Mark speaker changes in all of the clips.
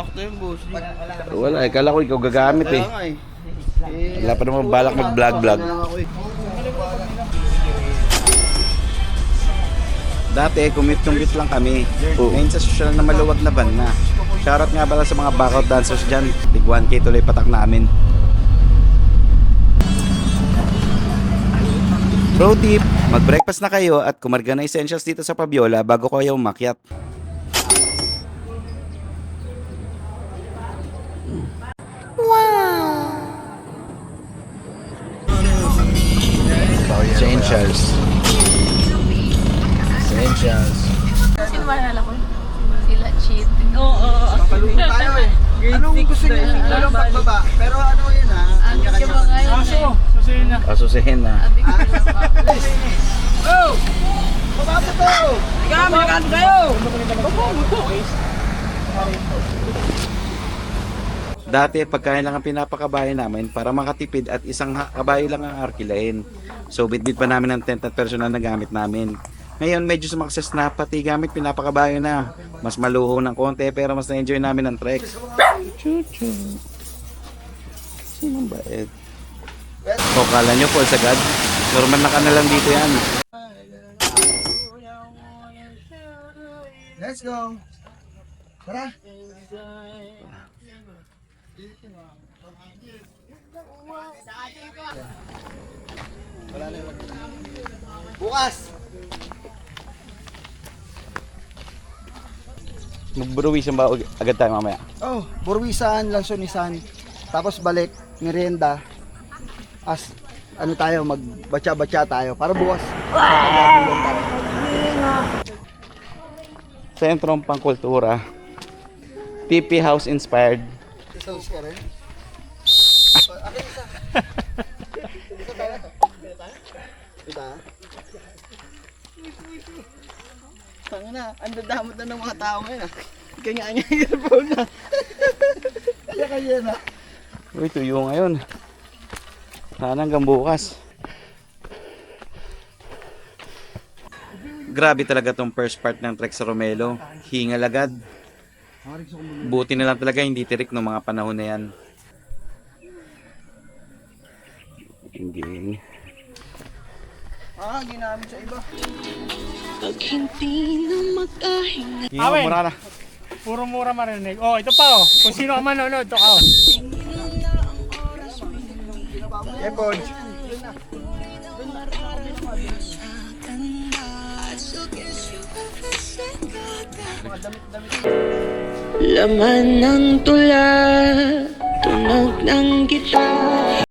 Speaker 1: Sakto yung boss.
Speaker 2: Wala, kala ko ikaw gagamit eh. Wala pa naman balak mag-vlog. Dati, commute lang kami. Ngayon sa social na maluwag na van na. Shoutout nga pala sa mga backout dancers dyan. Tig 1K tuloy patak namin. Pro tip, mag-breakfast na kayo at kumarga na essentials dito sa Fabiola bago kayo umakyat. Wow! Essentials.
Speaker 3: Sino ba nalala ko? Sila cheat. Oo.
Speaker 1: Papaluin tayo eh. Anong gusto niyo? Dalawang pagbaba. Pero ano yun ha?
Speaker 3: Ang gusto mo ngayon eh.
Speaker 2: Asusihin na.
Speaker 1: Oh! Pababa to! Ikaw, malakan kayo!
Speaker 2: Dati pagkain lang ang pinapakabayan namin para makatipid at isang kabayo lang ang arkilain. So bitbit pa namin ang tent at personal na gamit namin. Ngayon medyo sumakses na pati gamit pinapakabayo na. Mas maluho ng konti pero mas na-enjoy namin ang trek. Chuchu. Sinong bait? O kala nyo Paul sagad? Normal na ka na lang dito yan.
Speaker 1: Let's go! Tara! Bukas!
Speaker 2: Magburuwisan ba agad tayo mamaya?
Speaker 1: Oh, burwisan, lansonisan. Tapos balik, merienda. Ano tayo, magbatsa-batsa tayo. Para bukas.
Speaker 2: Sentrong Pangkultura. TP House inspired.
Speaker 1: Sauce ka rin? Ito. Tanga na, ang dadamot na ng mga tao ngayon. Kanya-kanya yung earphone na. Kanya-kanya na.
Speaker 2: Uy, tuyo ngayon. Sana hanggang bukas. Grabe talaga tong first part ng trek sa Romelo. Hingal agad. Buti na lang talaga hindi tirik ng mga panahon na yan. Hindi.
Speaker 1: Ginamit sa iba.
Speaker 4: Pag hindi na makahinga.
Speaker 2: Hingal, mura na.
Speaker 5: Puro mura marinig. Oh, ito pa oh. Kung sino ang manonood, ito ka oh.
Speaker 1: Epon.
Speaker 4: Laman ng tula, tunog ng gitar.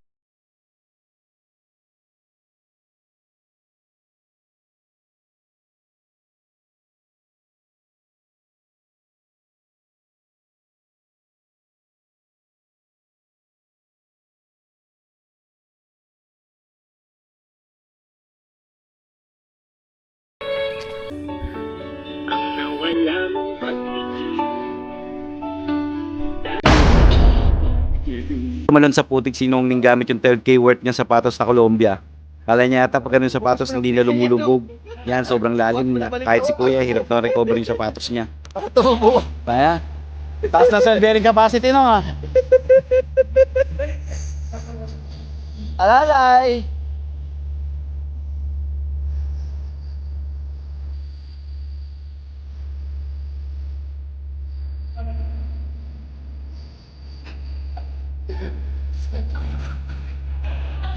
Speaker 2: Tumalon sa putik sinong ning gamit yung 12K worth niya sapatos na Colombia. Kala niya yata pag ganun sapatos hindi na lumulubog. Yan, sobrang lalim na. Kahit si kuya, hirap na recover yung sapatos niya.
Speaker 1: Tubo.
Speaker 2: Kaya, taas na self-bearing capacity no ha.
Speaker 1: Alalay!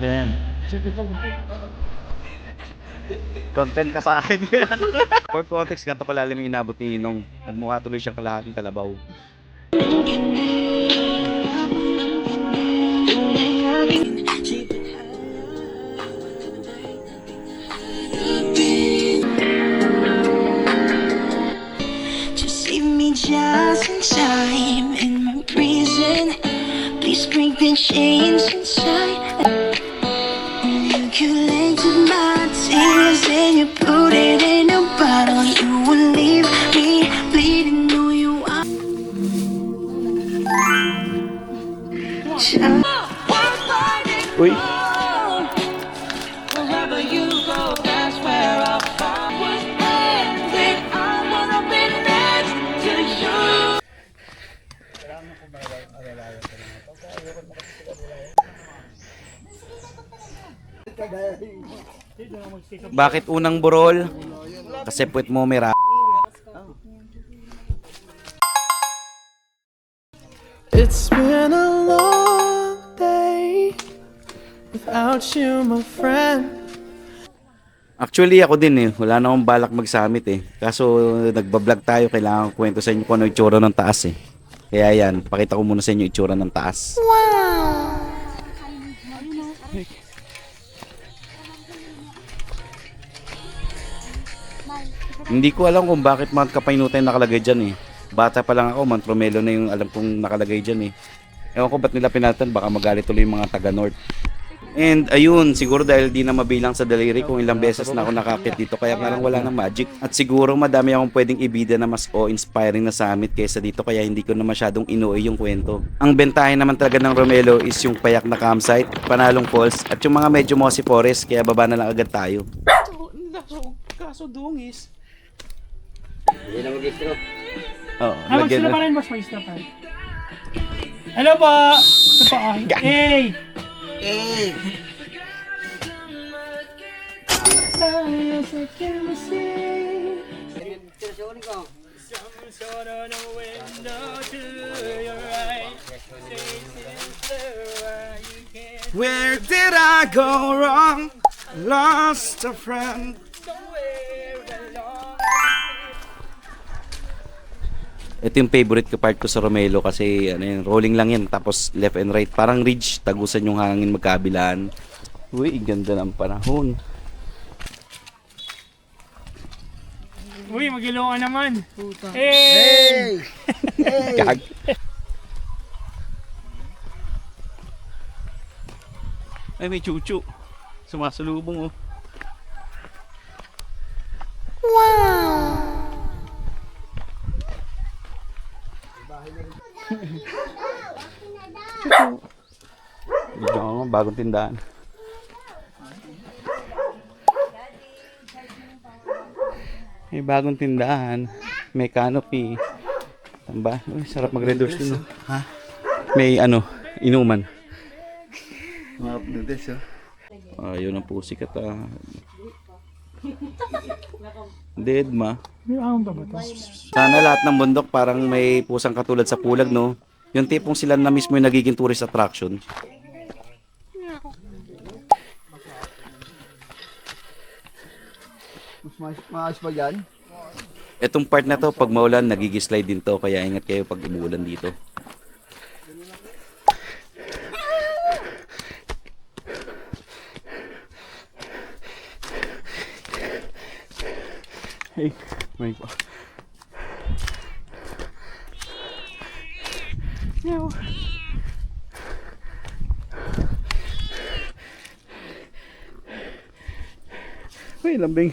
Speaker 2: Yan. Content ka sa akin. For context, ganito palalim yung inabot ni Inong. Nagmukha tuloy siyang kalahating kalabaw.
Speaker 4: Just leave me just in time in my prison. Please break the chains inside. You collected my tears and you put it in a bottle. You will leave me bleeding. Know you are.
Speaker 2: Uy!
Speaker 4: Wherever you go, that's where I'll find. Was ending, I wanna be next to you.
Speaker 2: Bakit unang burol? Kasi puwet mo may
Speaker 6: It's been a long day without you, my friend.
Speaker 2: Actually, ako din eh. Wala na akong balak mag-summit eh. Kaso, nagbablog tayo. Kailangan ko kwento sa inyo kung ano yung itsura ng taas eh. Kaya yan, pakita ko muna sa inyo yung itsura ng taas. Hindi ko alam kung bakit Mount Kapainutan nakalagay dyan eh. Bata pa lang ako, Mount Romelo na yung alam kong nakalagay dyan eh. Ewan ko ba't nila pinalitan, baka magalit tuloy yung mga taga-North. And ayun, siguro dahil di na mabilang sa daliri kung ilang beses na ako nakakit dito, kaya parang wala na magic. At siguro madami akong pwedeng ibida na mas inspiring na summit kaysa dito, kaya hindi ko na masyadong inuwi yung kwento. Ang bentahe naman talaga ng Romelo is yung payak na campsite, Panalong Falls, at yung mga medyo mossy forest, kaya baba na lang agad tayo. Kaso dungis. Hindi na mag-istro. Oo, lagyan
Speaker 5: Mag-isla
Speaker 2: na.
Speaker 5: pa rin, boss. Mag-isla pa rin. Hello po! Ito po. Hey!
Speaker 1: Eh!
Speaker 2: Where did I go wrong? Lost a friend. Ito yung favorite ko part ko sa Romelo kasi ano yun, rolling lang yan tapos left and right parang ridge, tagusan yung hangin magkabilaan. Uy, ganda ng panahon.
Speaker 5: Uy, mag-ilo ka naman. Hey!
Speaker 1: Hey!
Speaker 2: Gag. Ay, may chuchu. Sumasalubong oh. Bigyan ko nga, bagong tindahan. May bagong tindahan. May canopy. Tamba. Uy, sarap mag-reduce dun. Ha? May ano, inuman.
Speaker 1: Mga pnudes, oh.
Speaker 2: Ayun ang pusikat ah. Dead ma.
Speaker 5: May ahon pa ba ito?
Speaker 2: Sana lahat ng bundok parang may pusang katulad sa Pulag, no? Yung tipong sila na mismo yung nagiging tourist attraction.
Speaker 1: Mas maayos pa dyan.
Speaker 2: Etong part na to, pag maulan, nagigislide din to. Kaya ingat kayo pag umuulan dito. Hey, may pa. Meow. Uy, lambing.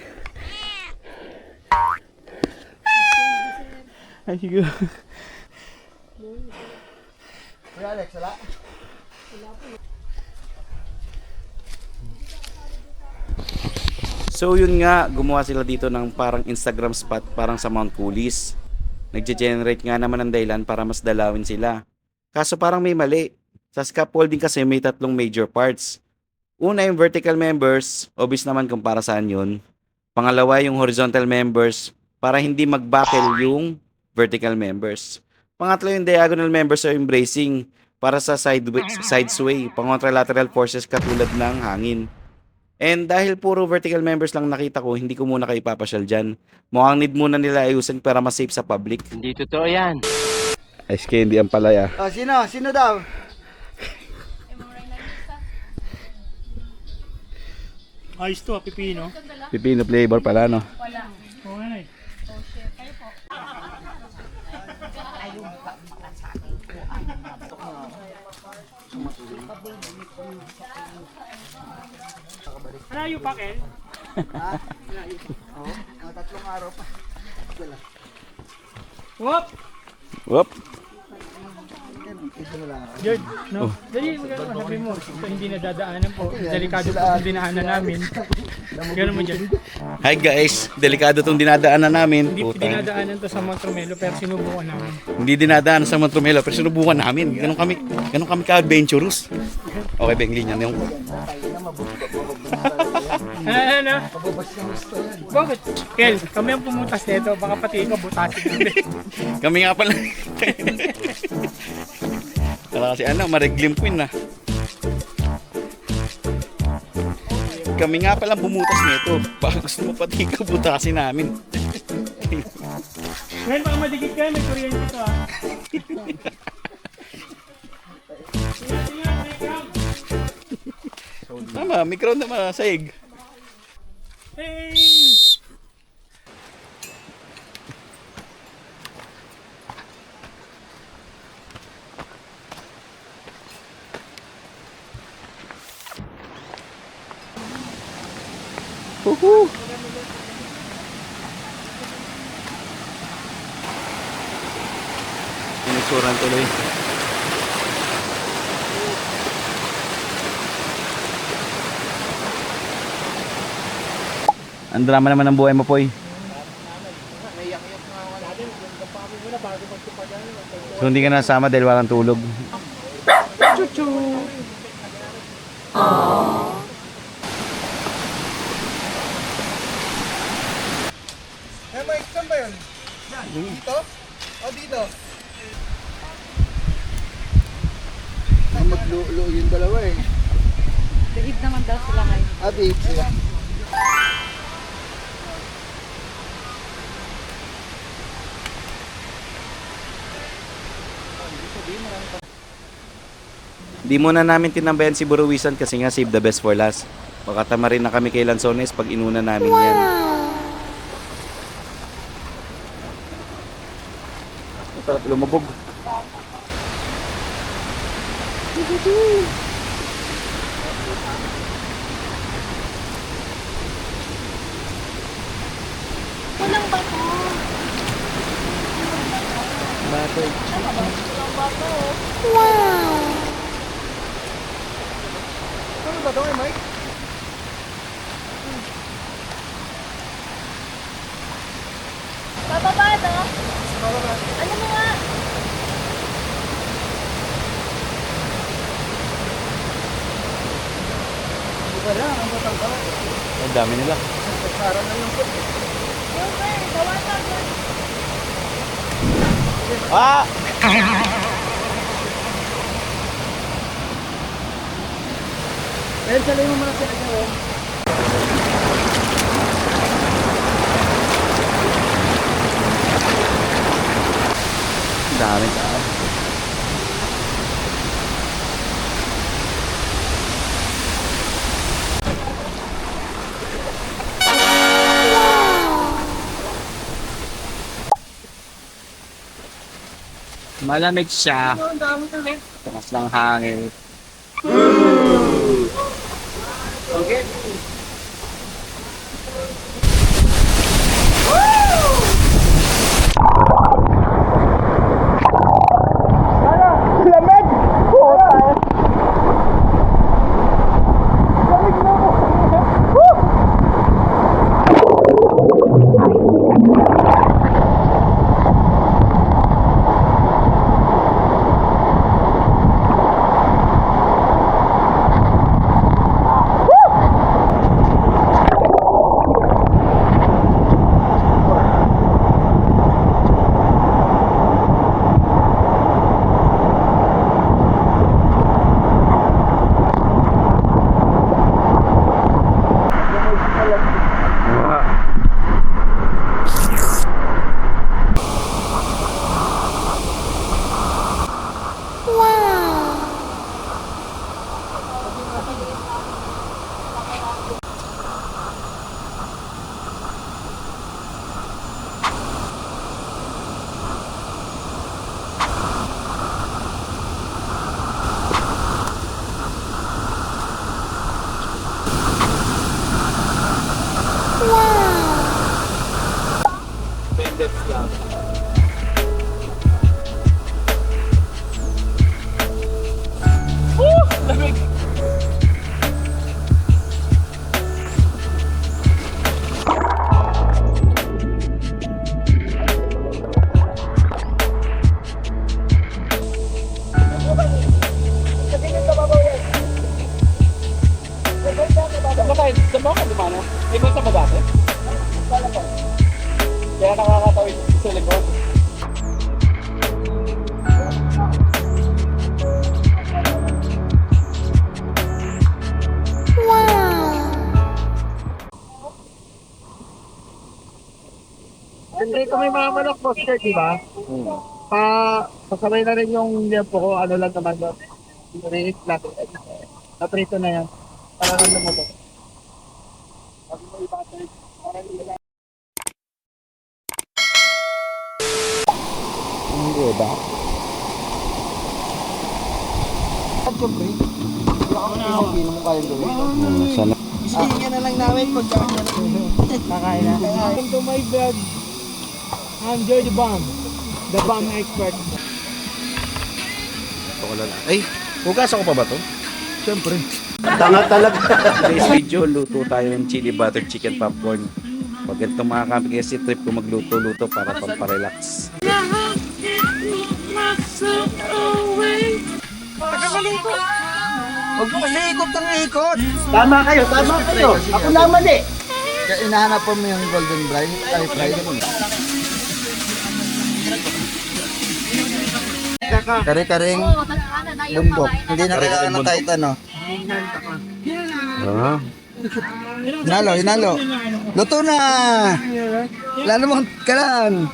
Speaker 2: Ay, siguro.
Speaker 1: Kuya Alex, wala?
Speaker 2: So yun nga, gumawa sila dito ng parang Instagram spot parang sa Mount Coolies. Nagge-generate nga naman ng dahilan para mas dalawin sila. Kaso parang may mali. Sa scaffolding kasi may tatlong major parts. Una yung vertical members, obvious naman kung para saan yun. Pangalawa yung horizontal members, para hindi mag-buckle yung vertical members. Pangatlo yung diagonal members o yung bracing, para sa side sway, pang-contralateral forces katulad ng hangin. And dahil puro vertical members lang nakita ko, hindi ko muna kayo ipapasyal dyan. Mukhang need muna nila ayusin para mas safe sa public.
Speaker 6: Hindi totoo yan.
Speaker 2: Ice candy ang palaya.
Speaker 1: Oh, sino? Sino daw?
Speaker 5: Ayos to, pipino.
Speaker 2: Pipino flavor pala, no?
Speaker 5: Oo nga eh. Malayo pa, Ken?
Speaker 1: Oo, mga 3 araw pa.
Speaker 5: Whoop!
Speaker 2: Whoop!
Speaker 1: Ito na lang ako.
Speaker 5: Good, no? Dali, magkano sabi mo? Ito hindi nadadaanan po. Delikado po itong dinaanan namin. Gano'n mo dyan.
Speaker 2: Hi guys, delikado tong dinadaanan namin.
Speaker 5: Hindi
Speaker 2: Puta.
Speaker 5: dinadaanan to sa Mount Romelo pero sinubukan namin.
Speaker 2: Hindi dinadaanan sa Mount Romelo pero sinubukan namin. Ganun kami ka-adventurous. Okay, Beng, linya na yung
Speaker 5: Ano? Bakit? Kel, kami ang pumutas nito. Baka pati ikaw butasin natin.
Speaker 2: Kami nga pala. Kala kasi mariglim queen na. Kami nga palang bumutas nito. Baka gusto mo pati ikaw butasin namin.
Speaker 5: Kel, baka madikit ka. May kuryente ito ah.
Speaker 2: Tama, may crowd na masaig.
Speaker 5: Hey!
Speaker 2: Woohoo! Inisuran tuloy. Ang drama naman ng buhay mo, Poy. So hindi ka nasama dahil walang tulog.
Speaker 1: Mike, saan ba yun? Dito? O dito? Maglulo yung dalawa eh.
Speaker 3: Behave naman daw sila ngayon.
Speaker 1: Behave sila.
Speaker 2: Di muna namin tinambayan si Buruwisan kasi nga save the best for last. Baka tama rin na kami kay Lanzones pag inuna namin yan. Sarap lumabog.
Speaker 3: Walang bato.
Speaker 2: Bato.
Speaker 3: Walang bato.
Speaker 1: Ano ba ito eh, Mike?
Speaker 3: Bababa no? Ano mo nga?
Speaker 1: Iba lang, ang batang ka.
Speaker 2: Ang dami nila.
Speaker 1: Parang na yung puti.
Speaker 3: Silver, dawatan.
Speaker 2: Ah!
Speaker 1: Eh, salay mo muna sila dyan.
Speaker 2: Ang dami tao. Malamig siya. Tamas ng hangin.
Speaker 1: Okay. Lamig! Oo tayo. Lamig na mo.
Speaker 2: Saan ba ka dumana? likod.
Speaker 7: Siyempre ito may mga manok boss sir, di ba? Pasabay na rin yung liempo ko, ano lang naman yun. Release lang. Naprito na yan. Para ano mo to.
Speaker 1: Hindi ba? At syempre, wala kang hindi mo kayang gawin.
Speaker 2: Sana.
Speaker 1: Isihinga na lang namin pagka
Speaker 5: Kakain na. Welcome to my vlog. I'm Joy the Bomb. The bomb expert.
Speaker 2: Ay, hugas ako pa ba to?
Speaker 1: Siyempre.
Speaker 2: Tanga talaga. Today's video, luto tayo ng chili butter chicken popcorn. Pag ganito mga kami kasi trip ko magluto-luto para pamparelax.
Speaker 1: Huwag mo kasi ikot ng ikot.
Speaker 7: Tama kayo. Ako na mali.
Speaker 1: Kaya inahanap mo yung golden fry. Ay, fry. Kare-karing bundok. Hindi na kailangan ng kahit ano.
Speaker 2: Ah.
Speaker 1: Hinalo. Luto na! Lalo mong kalan.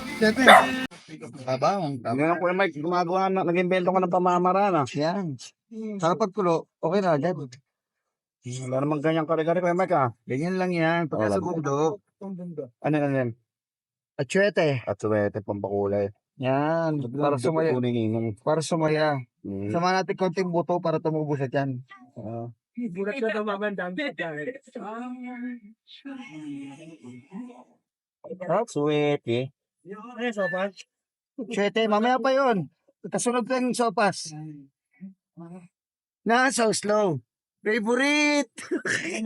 Speaker 1: Babawang.
Speaker 2: Ngayon ko Mike, gumagawa na, nag-invento ka ng pamamaraan.
Speaker 1: Yan. Sa pagkulo, okay na agad.
Speaker 2: Wala namang ganyang kare-kare Kuya Mike ah.
Speaker 1: Ganyan lang yan. Pagka sa bundok.
Speaker 2: Ano yan?
Speaker 1: Atsuete.
Speaker 2: At suwete, pampakulay.
Speaker 1: Yan. Para sumaya. Para sumaya. Sama natin konting buto para tumubos at yan.
Speaker 5: Bulat na tumamandang.
Speaker 2: Suwete.
Speaker 5: Ano sopas?
Speaker 1: Atsuete, mamaya pa yun. Kasunod pa yung sopas. Na, so slow. Favorite!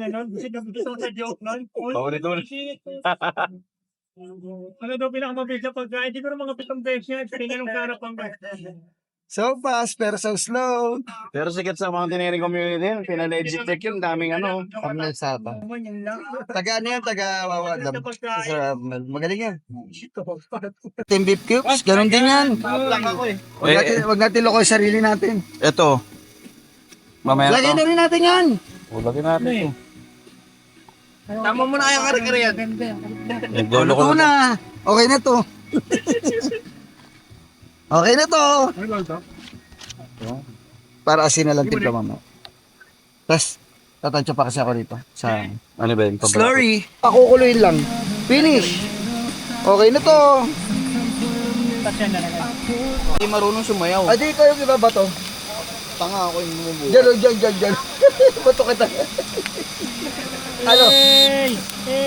Speaker 5: Ano gusto sa joke nun?
Speaker 2: Paulit-ulit.
Speaker 5: Ano daw pinakamabilis na pagkain? Hindi ko na mga 7 beses niya. Tingnan ng sarap ang
Speaker 1: So fast, pero so slow.
Speaker 2: Pero sikat sa mountaineering community, pinal-legit check yun, daming ano.
Speaker 1: Pamela Saba. Taga ano yan? Taga Wawa. Sa, magaling yan. Team beef cubes, ganun din yan. Wag natin loko yung sarili natin.
Speaker 2: Ito. Mamaya
Speaker 1: Lagyan na rin natin yan.
Speaker 2: Lagyan natin ito.
Speaker 7: Tama mo na kayong kare-kare yan.
Speaker 2: Naglolo ko
Speaker 1: Luto na. Okay na to. Okay na to. Para asin na lang timpla mama. Tapos, tatansya pa kasi ako dito. Sa
Speaker 2: Ano ba yun?
Speaker 1: slurry. Pakukuluin lang. Finish. Okay na to.
Speaker 7: Hindi marunong sumayaw.
Speaker 1: Adi kayo iba ba to?
Speaker 7: Tanga ako yung bumubuo.
Speaker 1: Diyan. Bato kita. Ano?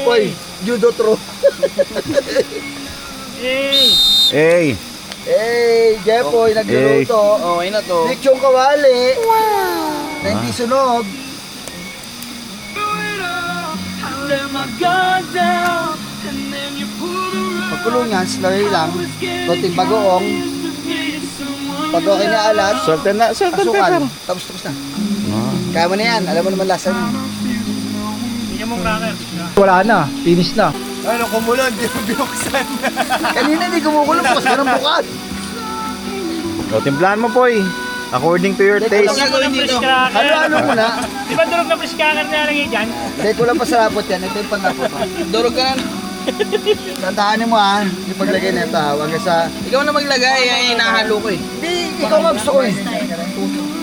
Speaker 1: Hoy, judo throw.
Speaker 2: Hey!
Speaker 1: Hey, Jepoy, nagluluto.
Speaker 7: Okay na to.
Speaker 1: Lechong kawali. Wow. Na hindi sunog. Pagkulo niyan, slurry lang. Konting bagoong. Pag okay na alat,
Speaker 2: Salt and
Speaker 1: pasukan. Tapos na. Kaya mo na yan. Alam mo naman lasa niya.
Speaker 5: Bigyan mo cracker.
Speaker 1: Wala na. Finish na.
Speaker 7: Ano, kumulo, hindi mo binuksan.
Speaker 1: Kanina hindi kumukulo. Bukas ka ng bukas.
Speaker 2: O, timplahan mo po according to your taste.
Speaker 7: gagawin dito?
Speaker 1: Ano muna?
Speaker 5: Di ba durog na fish cracker na lang yan?
Speaker 1: Hindi ko lang pasarapot yan. Ito yung panlapot.
Speaker 7: Durog ka na.
Speaker 1: Tandaanin mo ha. Yung paglagay na ito ha. Huwag ka sa...
Speaker 7: Ikaw na maglagay, ay hinahalo ko eh.
Speaker 1: Hindi, ikaw nga gusto ko eh.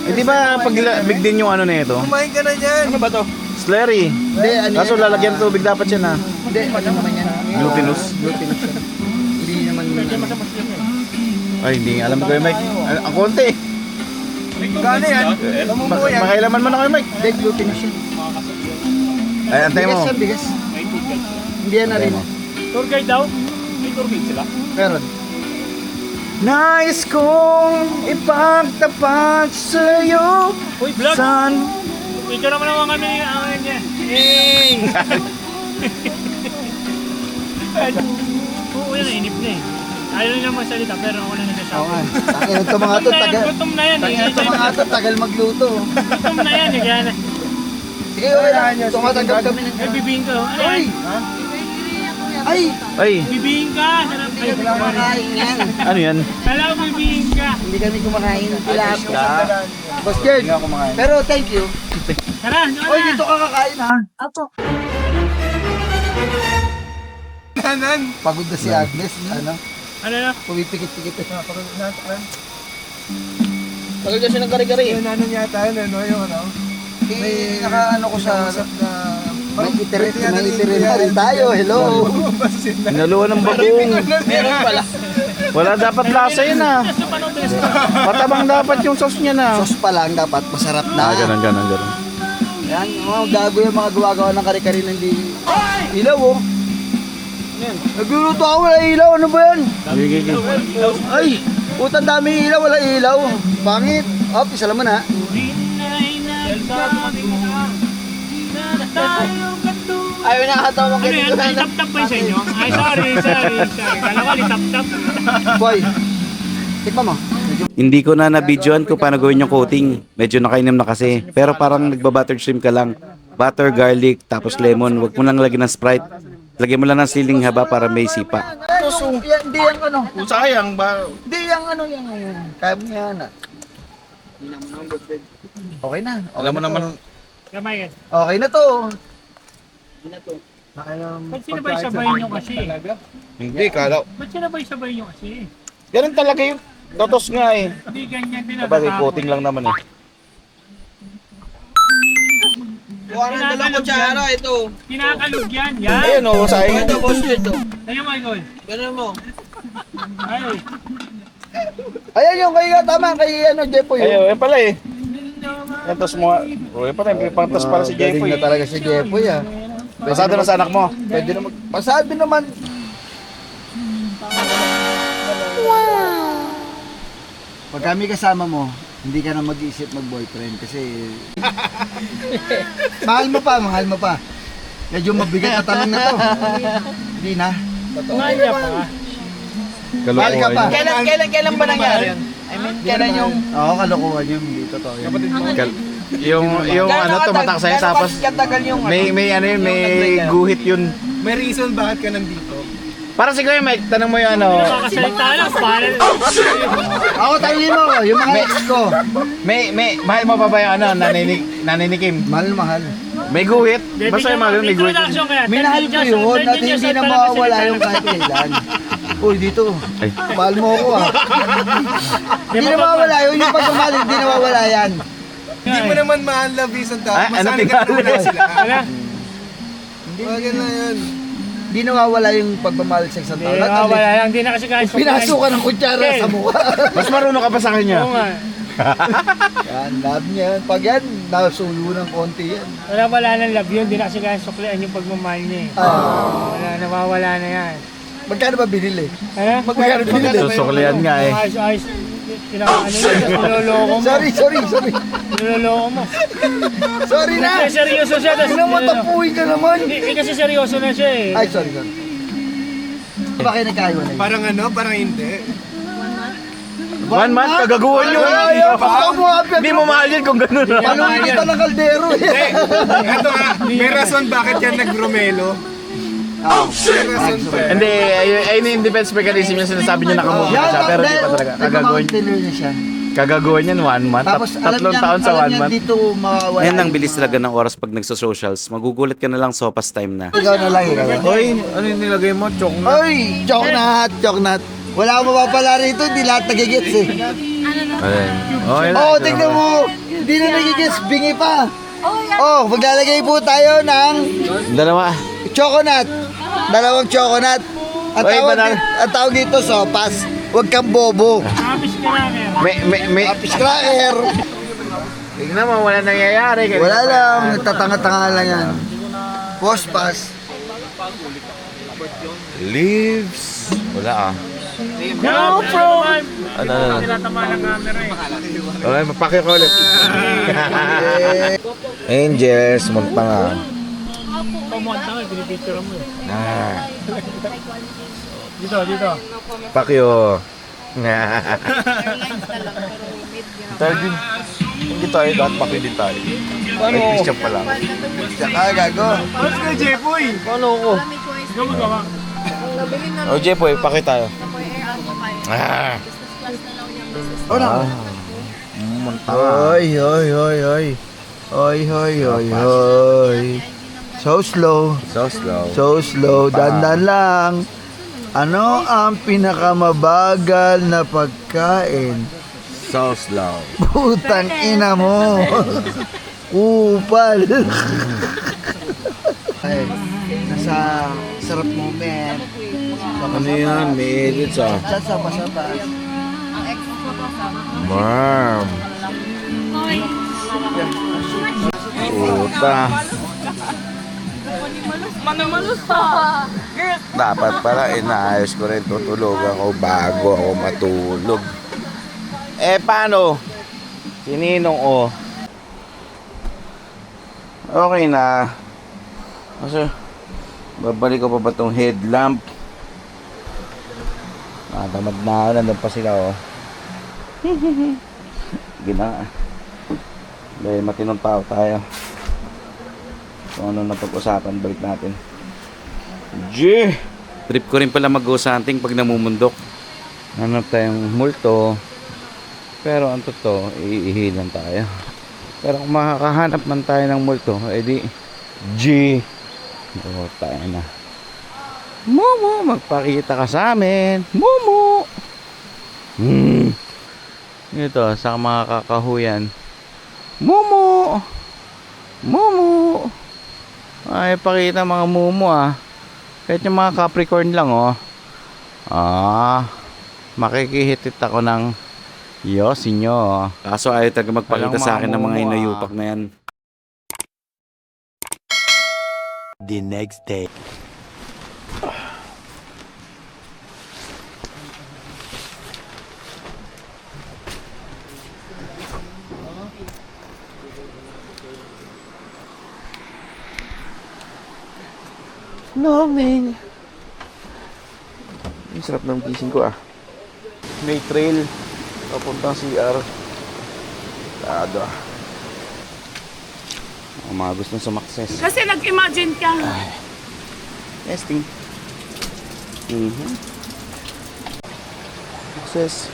Speaker 2: Hindi ba pag big din yung ano na ito?
Speaker 7: Kumain ka na dyan. Ano ba to?
Speaker 2: Slurry.
Speaker 1: Hindi, ano
Speaker 2: Kaso
Speaker 1: yan?
Speaker 2: lalagyan tubig dapat yan ha.
Speaker 1: Hindi, ano naman yan?
Speaker 2: Glutinous.
Speaker 1: Glutinous yan. Hindi naman
Speaker 2: Ay, hindi nga alam ko yung Mike. Ang konti.
Speaker 7: Gano yan? Namumuo yan.
Speaker 2: Makailaman mo na kayo Mike.
Speaker 1: Hindi, glutinous yan.
Speaker 2: Ay, antay mo.
Speaker 1: Bigas yan, bigas. Hindi yan na rin.
Speaker 5: Tour guide daw? May tour guide sila?
Speaker 1: Meron.
Speaker 2: Nais kong ipagtapat sa'yo.
Speaker 5: Uy, vlog!
Speaker 2: San?
Speaker 5: Ikaw naman naman kami ang niya. Oo, yan, inip na eh. Ayaw na magsalita pero ako na nagsasabi.
Speaker 1: Oo nga. Takin ito mga to, tagal.
Speaker 5: Gutom na yan.
Speaker 1: Takin ito mga to, tagal magluto.
Speaker 5: Gutom na yan. Kaya na.
Speaker 1: Sige, okay lang. Tumatanggap kami ng...
Speaker 5: May bibing ko. Ano
Speaker 1: Uy!
Speaker 5: yan?
Speaker 1: Ay!
Speaker 2: Ay,
Speaker 5: Bibihin ka! Sarap
Speaker 1: Hindi kami kumakain yan.
Speaker 2: ano yan?
Speaker 5: Kala ko bibihin ka!
Speaker 1: Hindi kami kumakain. Boss Gerd, pero thank you.
Speaker 5: Tara, doon
Speaker 1: Oy,
Speaker 5: na!
Speaker 1: dito ka kakain ha.
Speaker 3: Opo.
Speaker 1: Pagod na si Agnes. Ano?
Speaker 5: Ano na?
Speaker 1: Pumipikit-pikit.
Speaker 7: Tagal kasi ng kari-kari.
Speaker 1: Yung ano yata yun, ano, yung ano? May nakaano ko sa... May itirin na rin tayo, hello!
Speaker 2: Hinaluan ng bagong.
Speaker 7: Meron pala.
Speaker 2: Wala dapat lasa yun ah. Matabang dapat yung sauce niya na.
Speaker 1: Sauce pa lang dapat, masarap na.
Speaker 2: Ganun.
Speaker 1: Yan, mga gago yung mga gumagawa ng kare-kare ng di... Ilaw oh! Nagluluto ako, wala ilaw, ano ba yan? Ay! Putang daming ilaw, wala ilaw. Pangit! Op, isa lang muna.
Speaker 7: Ayaw na katawa
Speaker 5: Ano yan? Litap-tap ba yun sa inyo? Ay, sorry. Kala ko litap-tap.
Speaker 1: Boy, tikman mo.
Speaker 2: Hindi ko na nabidyoan kung paano gawin yung coating. Medyo nakainom na kasi. Pero parang nagba-butter shrimp ka lang. Butter, garlic, tapos lemon. Huwag mo lang lagyan ng Sprite. Lagyan mo lang ng siling haba para may sipa.
Speaker 1: Hindi yung ano.
Speaker 7: Sayang ba?
Speaker 1: Hindi yung ano yan. Kaya mo yan ah. Okay na.
Speaker 7: Alam mo naman.
Speaker 5: Kamay ka.
Speaker 1: Okay na to.
Speaker 5: Ba't sinabay-sabay nyo kasi?
Speaker 7: Hindi, kala.
Speaker 5: Ba't sinabay-sabay nyo kasi?
Speaker 7: Ganun talaga yung totos nga eh.
Speaker 5: Hindi ganyan din
Speaker 2: Sabagay, coating lang naman eh.
Speaker 7: Kuha ng dalawang kutsara, ito.
Speaker 5: Kinakalog yan. Yan.
Speaker 7: Ayun o, sayang. Ito, boss ito.
Speaker 5: Ayun, Michael.
Speaker 7: Ganun mo.
Speaker 5: Ay.
Speaker 1: Ayan yung kay tama kay ano Jepo yun.
Speaker 2: Ayun, yan pala eh. Yan tos mo. O, yan pala, may pangtos para si
Speaker 1: Galing
Speaker 2: Jeffoy.
Speaker 1: na talaga si Jepo ya.
Speaker 2: Pasado na sa anak mo.
Speaker 1: Pwede na masabi naman. Pag kami kasama mo, hindi ka na mag-iisip mag-boyfriend kasi mahal mo pa. Medyo mabigat na tanong na to. Hindi na.
Speaker 5: Mahal niya pa.
Speaker 1: Mahal ka pa.
Speaker 7: Kailan ba nangyari yun? I mean, kailan yung...
Speaker 1: Oo, kalokohan yun. Hindi totoo yan.
Speaker 2: Yung ano, tumatak sa'yo tapos
Speaker 7: katagal yung...
Speaker 2: may ano yun, may guhit yun.
Speaker 7: May reason bakit ka nandito?
Speaker 2: Para si Kuya Mike, tanong mo yung ano,
Speaker 5: Nakakasalita lang. Parang.
Speaker 1: Ako, tanongin mo ko, yung mga ex ko.
Speaker 2: mahal mo pa ba yung ano, nanay ni Kim?
Speaker 1: Mahal.
Speaker 2: May guhit? Basta yung mahal yun, may guhit.
Speaker 5: Introduction kaya.
Speaker 1: Minahal ko yun at hindi na mawawala yung kahit kailan. Uy, dito.
Speaker 2: Ay.
Speaker 1: Mahal mo ako ah. Hindi na mawawala yun. Yung pagmamahal, hindi na mawawala yan.
Speaker 7: Hindi mo naman mahal love isang tao.
Speaker 2: Ay, ano tingnan?
Speaker 7: sila.
Speaker 5: Ano?
Speaker 7: Bagay na yan.
Speaker 1: Hindi na mawawala yung pagmamahal sa isang tao.
Speaker 5: Hindi na wala lang. Hindi na kasi kahit.
Speaker 1: Pinasukan ng kutsara sa mukha.
Speaker 2: Mas marunong ka pa sa kanya.
Speaker 5: Oo nga.
Speaker 1: Yan, love niya yan. Pag yan, nasulo ng konti yan.
Speaker 5: Wala ng love yun. Hindi na kasi kaya suklian yung pagmamahal niya eh. Wala, nawawala na yan.
Speaker 1: Magkano ba binili?
Speaker 5: Ano?
Speaker 1: Magkano binili?
Speaker 2: Susuklian nga eh.
Speaker 5: Ayos. Niloloko mo.
Speaker 1: Sorry.
Speaker 5: Niloloko mo.
Speaker 1: Sorry na.
Speaker 5: Kasi seryoso siya.
Speaker 1: Ano mo, tapuin ka naman.
Speaker 5: Hindi kasi seryoso na siya eh.
Speaker 1: Ay, sorry. Ba kayo nagkaiwalay?
Speaker 7: Parang ano, parang hindi.
Speaker 2: 1 month, kagaguhan yun. Hindi mo mahal yun kung gano'n.
Speaker 1: Ano kita ng kaldero eh.
Speaker 7: Ito nga, may rason bakit yan nag-Romelo. May rason pa.
Speaker 2: Hindi, ayun yung defense mechanism yung sinasabi niya nakamove na siya. Pero di pa talaga. Kagaguhan.
Speaker 1: niya siya.
Speaker 2: Kagaguhan yan 1 month.
Speaker 1: Tapos alam
Speaker 2: Tatlong
Speaker 1: niya,
Speaker 2: taon sa 1 month.
Speaker 1: dito mawawala.
Speaker 2: Yan ang bilis talaga ng oras pag nagso-socials. Magugulat ka na lang sopas time na.
Speaker 1: Ikaw na lang, ikaw.
Speaker 2: Oy, ano yung nilagay mo? Chok na.
Speaker 1: Oy, choknat. Wala akong mapapala rito, hindi lahat nagigits eh. Oh, tingnan mo. Hindi na nagigits, bingi pa. Oh, maglalagay po tayo ng
Speaker 2: Dalawa.
Speaker 1: choconut. Dalawang choconut. Ang tawag dito, sopas. Huwag kang bobo.
Speaker 5: Kapis ka na.
Speaker 2: May
Speaker 1: Fish cracker.
Speaker 2: tingnan mo, wala nangyayari.
Speaker 1: Wala lang, nagtatanga-tanga lang yan. Pospas.
Speaker 2: Leaves. Wala ah.
Speaker 5: No problem.
Speaker 2: Ano?
Speaker 5: Tinatama ng camera eh.
Speaker 2: Okay, mapakyo ko ulit. Angels, munta nga.
Speaker 5: Pumunta ka, pinipicture mo eh.
Speaker 2: Ah,
Speaker 5: Dito.
Speaker 2: pakyo. Tayo din. Hindi tayo dapat pakyo din tayo. Ay, Christian pa lang.
Speaker 1: Tsaka gago.
Speaker 7: Tapos kay Jepoy.
Speaker 2: Paano ako?
Speaker 5: Ikaw magawa.
Speaker 3: Nabili na
Speaker 2: O Jepoy, pakita tayo.
Speaker 3: na po yung air ano kayo.
Speaker 2: Ah.
Speaker 3: Business class na lang yung business
Speaker 1: Oh, na. Oy, oy, oy, oy. Oy, oy, oy, oy. So slow.
Speaker 2: So slow.
Speaker 1: So slow. Dandan lang. Ano ang pinakamabagal na pagkain?
Speaker 2: So slow.
Speaker 1: Putang ina mo. Kupal. Ay, nasa sarap moment.
Speaker 2: Ano yan? May edits ah.
Speaker 1: Sa masapa.
Speaker 3: Ang ex ko po sa
Speaker 2: Ma'am. Puta.
Speaker 3: Manamalus pa.
Speaker 2: Dapat pala inaayos ko rin tutulugan ko bago ako matulog. Eh paano? Sininong o? Okay na. Kasi babalik ko pa ba tong headlamp? Tamad na ako. Nandun pa sila oh. Gina. Dahil matinong tao tayo. Kung ano na pag-usapan, balik natin. G! Trip ko rin pala mag-usanting pag namumundok. Hanap tayong multo. Pero ang totoo, iihilan tayo. Pero kung makakahanap man tayo ng multo, edi G! Oo, tayo na. Momo, magpakita ka sa amin. Momo! Ito, sa mga kakahuyan. Momo! Momo! Ay, pakita mga mumo ah. Kahit yung mga Capricorn lang oh. Makikihitit ako ng yosi nyo. Kaso ayaw talaga magpakita sa akin ng mga inayupak na yan. The next day. Morning. Ang sarap ng gising ko ah. May trail papuntang CR. Tado ah. Ang mga gusto sumakses.
Speaker 3: Kasi nag-imagine ka.
Speaker 2: Testing. Success.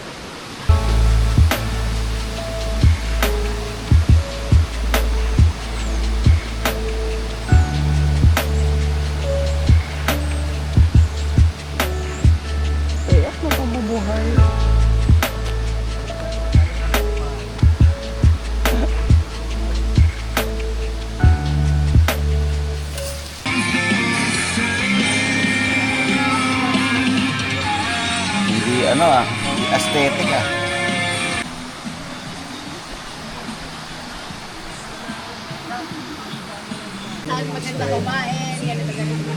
Speaker 2: Ano ah, aesthetic ah.
Speaker 3: Saan maganda kumain, ganito ganito.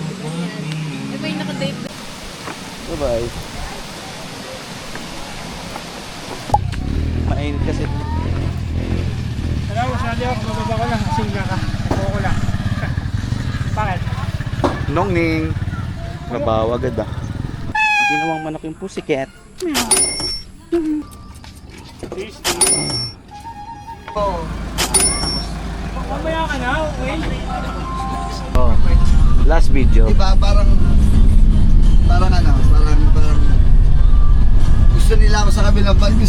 Speaker 3: Di ba yung nakadate?
Speaker 2: Bye-bye. Mainit kasi.
Speaker 5: Alam mo, sali ako, mababa ko lang, singa ka. Ako ko lang. Bakit?
Speaker 2: Nongning. Nabawa agad ah. Ginawang manok yung pussycat.
Speaker 5: Mamaya ka na, wait.
Speaker 2: Oh. Last video.
Speaker 1: Diba parang ano, parang gusto nila ako sa kabilang band, gusto